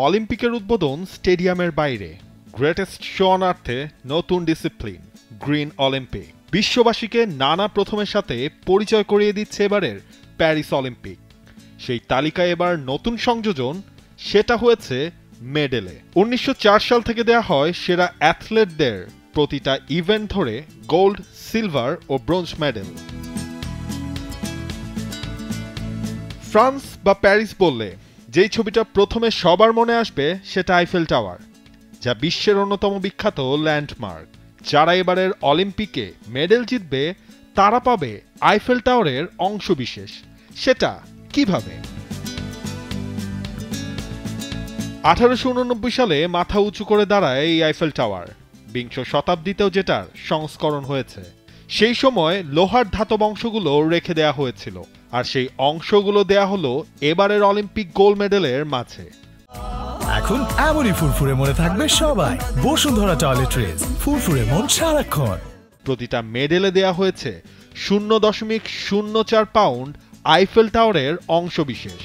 অলিম্পিকের উদ্বোধন স্টেডিয়ামের বাইরে, গ্রেটেস্ট শো অন আর্থে নতুন ডিসিপ্লিন গ্রিন অলিম্পিক। বিশ্ববাসীকে নানা প্রথমের সাথে পরিচয় করিয়ে দিচ্ছে এবারের প্যারিস অলিম্পিক। সেই তালিকায় এবার নতুন সংযোজন, সেটা হয়েছে মেডেলে। 1904 সাল থেকে দেয়া হয় সেরা অ্যাথলেটদের প্রতিটা ইভেন্ট ধরে গোল্ড, সিলভার ও ব্রোঞ্জ মেডেল। ফ্রান্স বা প্যারিস বললে যেই ছবিটা প্রথমে সবার মনে আসবে সেটা আইফেল টাওয়ার, যা বিশ্বের অন্যতম বিখ্যাত ল্যান্ডমার্ক। যারা এবারের অলিম্পিকে মেডেল জিতবে তারা পাবে আইফেল টাওয়ারের অংশবিশেষ। সেটা কিভাবে? 1889 সালে মাথা উঁচু করে দাঁড়ায় এই আইফেল টাওয়ার। বিংশ শতাব্দীতেও যেটার সংস্করণ হয়েছে। সেই সময় লোহার ধাতব অংশগুলো রেখে দেয়া হয়েছিল, আর সেই অংশগুলো দেয়া হলো এবারের অলিম্পিক গোল্ড মেডেলের মাঝে। এখন এমনই ফুরফুরে মনে থাকবে সবাই। বসুন্ধরা টয়লেট্রিজ, ফুরফুরে মন সারাক্ষণ। প্রতিটা মেডেলে দেয়া হয়েছে 0.04 পাউন্ড আইফেল টাওয়ারের অংশবিশেষ।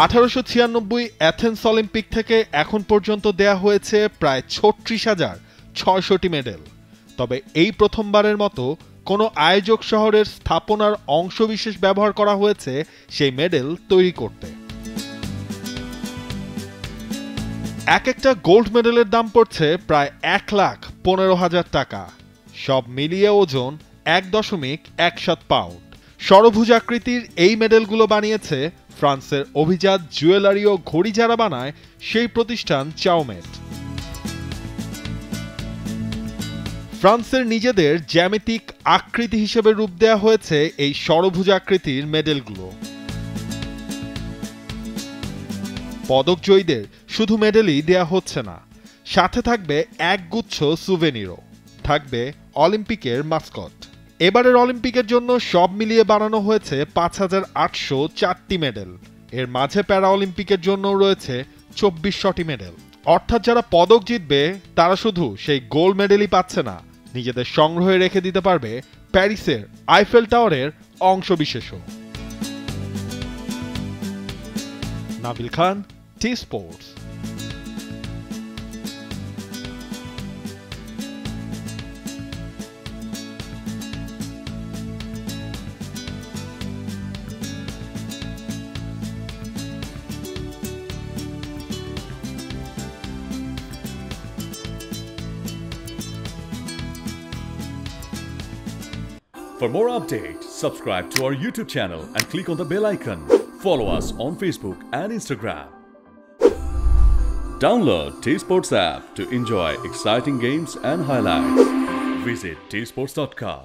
1896 অ্যাথেন্স অলিম্পিক থেকে এখন পর্যন্ত দেয়া হয়েছে প্রায় 36,600টি মেডেল। তবে এই প্রথমবারের মতো কোনো আয়োজক শহরের স্থাপনার অংশবিশেষ ব্যবহার করা হয়েছে সেই মেডেল তৈরি করতে। এক একটা গোল্ড মেডেলের দাম পড়ছে প্রায় 1,15,000 টাকা। সব মিলিয়ে ওজন 1.17 পাউন্ড। ষড়ভুজাকৃতির এই মেডেলগুলো বানিয়েছে ফ্রান্সের অভিজাত জুয়েলারি ও ঘড়ি যারা বানায় সেই প্রতিষ্ঠান চাওমেট। ফ্রান্সের নিজেদের জ্যামিতিক আকৃতি হিসেবে রূপ দেয়া হয়েছে এই ষড়ভুজাকৃতির মেডেলগুলো। পদক জয়ীদের শুধু মেডেলই দেয়া হচ্ছে না, সাথে থাকবে একগুচ্ছ সুভেনিরও, থাকবে অলিম্পিকের মাস্কট। এবারের অলিম্পিকের জন্য সব মিলিয়ে বানানো হয়েছে 5,804টি মেডেল। এর মাঝে প্যারা অলিম্পিকের জন্য রয়েছে 2400টি মেডেল। অর্থাৎ যারা পদক জিতবে তারা শুধু সেই গোল্ড মেডেলই পাচ্ছে না, নিজেদের সংগ্রহে রেখে দিতে পারবে প্যারিসের আইফেল টাওয়ারের অংশবিশেষও। নাবিল খান, T Sports. For more updates, subscribe to our YouTube channel and click on the bell icon. Follow us on Facebook and Instagram. Download T-Sports app to enjoy exciting games and highlights. Visit tsports.com.